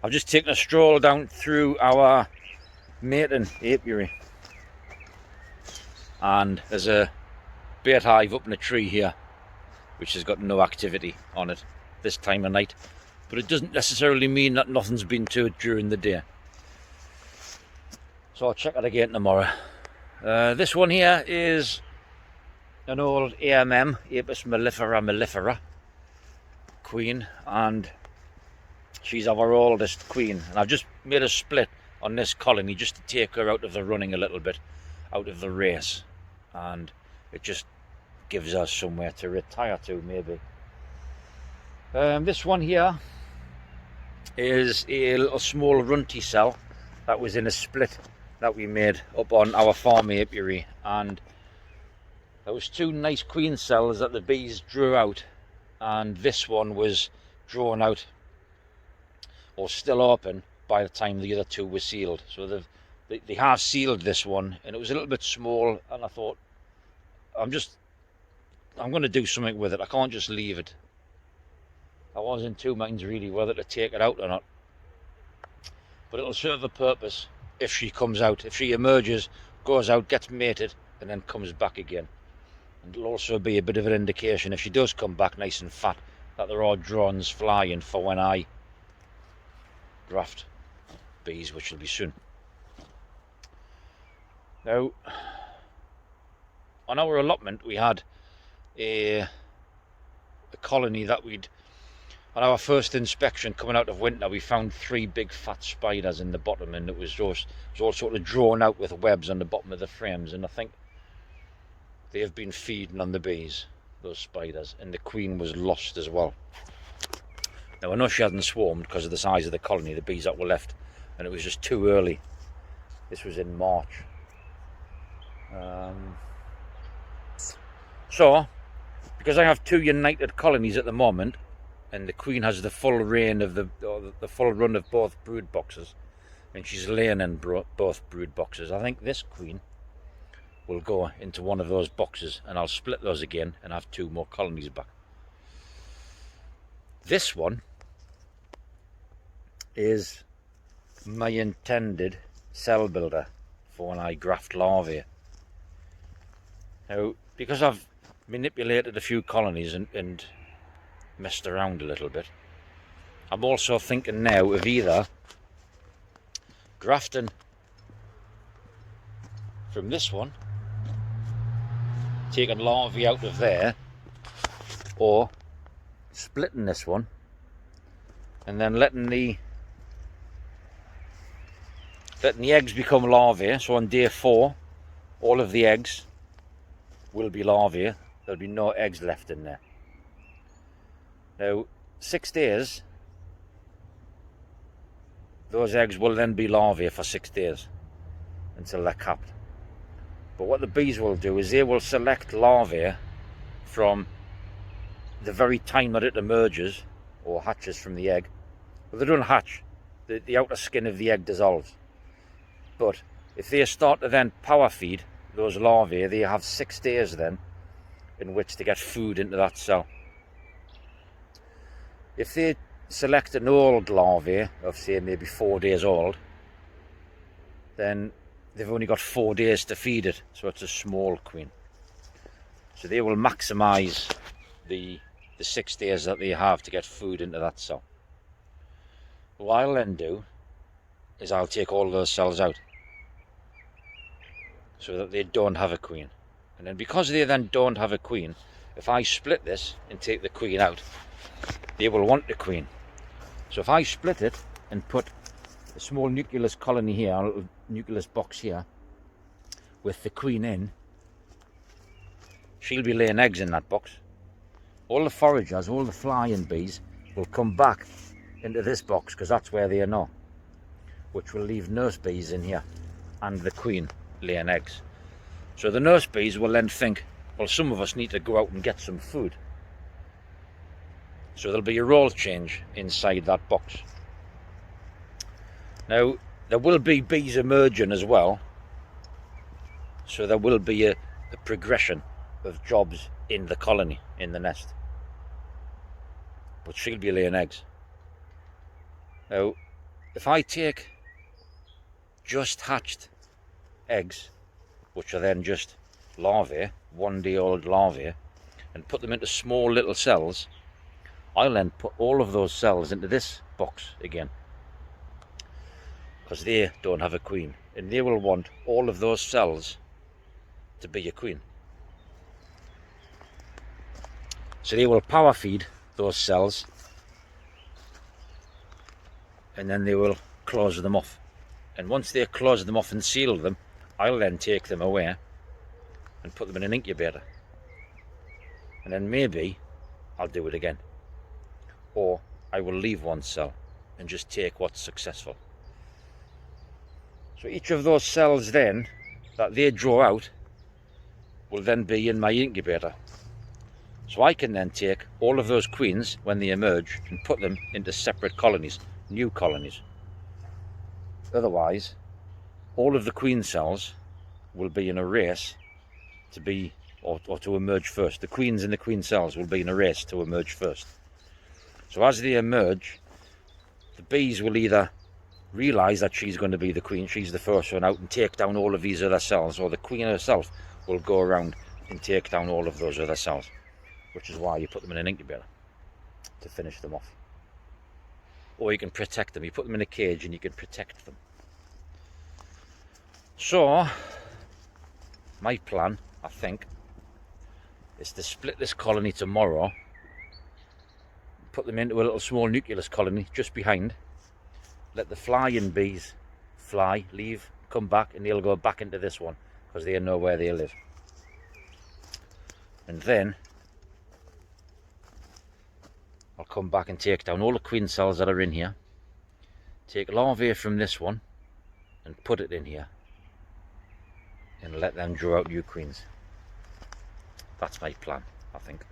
I've just taken a stroll down through our mating apiary, and there's a bait hive up in a tree here which has got no activity on it this time of night, but it doesn't necessarily mean that nothing's been to it during the day. So I'll check it again tomorrow. This one here is an old AMM, Apis mellifera mellifera queen, and she's our oldest queen, and I've just made a split on this colony just to take her out of the running a little bit, out of the race, and it just gives us somewhere to retire to, maybe. This one here is a little small runty cell that was in a split that we made up on our farm apiary, and there was two nice queen cells that the bees drew out, and this one was drawn out or still open by the time the other two were sealed. So they have sealed this one, and it was a little bit small, and I thought I'm going to do something with it. I can't just leave it. I was in two minds really whether to take it out or not, but it'll serve a purpose if she comes out, if she emerges, goes out, gets mated, and then comes back again. And it'll also be a bit of an indication, if she does come back nice and fat, that there are drones flying for when I graft bees, which will be soon. Now, on our allotment we had a colony that on our first inspection coming out of winter, we found 3 big fat spiders in the bottom, and it was all sort of drawn out with webs on the bottom of the frames, and I think they have been feeding on the bees, those spiders, and the queen was lost as well. Now I know she hasn't swarmed because of the size of the colony, the bees that were left, and it was just too early. This was in March. So, because I have 2 united colonies at the moment, and the queen has the full reign of the full run of both brood boxes, and she's laying in both brood boxes, I think this queen will go into one of those boxes, and I'll split those again and have 2 more colonies back. This one is my intended cell builder for when I graft larvae. Now, because I've manipulated a few colonies and messed around a little bit, I'm also thinking now of either grafting from this one, taking larvae out of there, or splitting this one and then letting the eggs become larvae. So on day 4 all of the eggs will be larvae. There'll be no eggs left in there. Now 6 days, those eggs will then be larvae for 6 days until they're capped. But what the bees will do is they will select larvae from the very time that it emerges or hatches from the egg. Well, they don't hatch, the outer skin of the egg dissolves. But if they start to then power feed those larvae, they have 6 days then in which to get food into that cell. If they select an old larvae of, say, maybe 4 days old, then they've only got 4 days to feed it, so it's a small queen. So they will maximise the 6 days that they have to get food into that cell. What I'll then do is I'll take all those cells out so that they don't have a queen. And then because they then don't have a queen, if I split this and take the queen out, they will want the queen. So if I split it and put a small nucleus colony here, a little nucleus box here, with the queen in, she'll be laying eggs in that box. All the foragers, all the flying bees will come back into this box because that's where they are now, which will leave nurse bees in here and the queen laying eggs. So the nurse bees will then think, well, some of us need to go out and get some food. So there'll be a role change inside that box. Now, there will be bees emerging as well, so there will be a progression of jobs in the colony, in the nest. But she'll be laying eggs. Now, if I take just hatched eggs, which are then just larvae, 1-day old larvae, and put them into small little cells, I'll then put all of those cells into this box again, because they don't have a queen, and they will want all of those cells to be a queen. So they will power feed those cells, and then they will close them off. And once they close them off and seal them, I'll then take them away and put them in an incubator. And then maybe I'll do it again. Or I will leave one cell and just take what's successful. So each of those cells then that they draw out will then be in my incubator. So I can then take all of those queens when they emerge and put them into separate colonies, new colonies. Otherwise, all of the queen cells will be in a race to be, or to emerge first. The queens in the queen cells will be in a race to emerge first. So as they emerge, the bees will either realise that she's going to be the queen, she's the first one out, and take down all of these other cells, or the queen herself will go around and take down all of those other cells, which is why you put them in an incubator, to finish them off. Or you can protect them. You put them in a cage and you can protect them. So my plan, I think, is to split this colony tomorrow, put them into a little small nucleus colony just behind, let the flying bees fly, leave, come back, and they'll go back into this one because they know where they live. And then I'll come back and take down all the queen cells that are in here, take larvae from this one and put it in here, and let them draw out new queens. That's my plan, I think.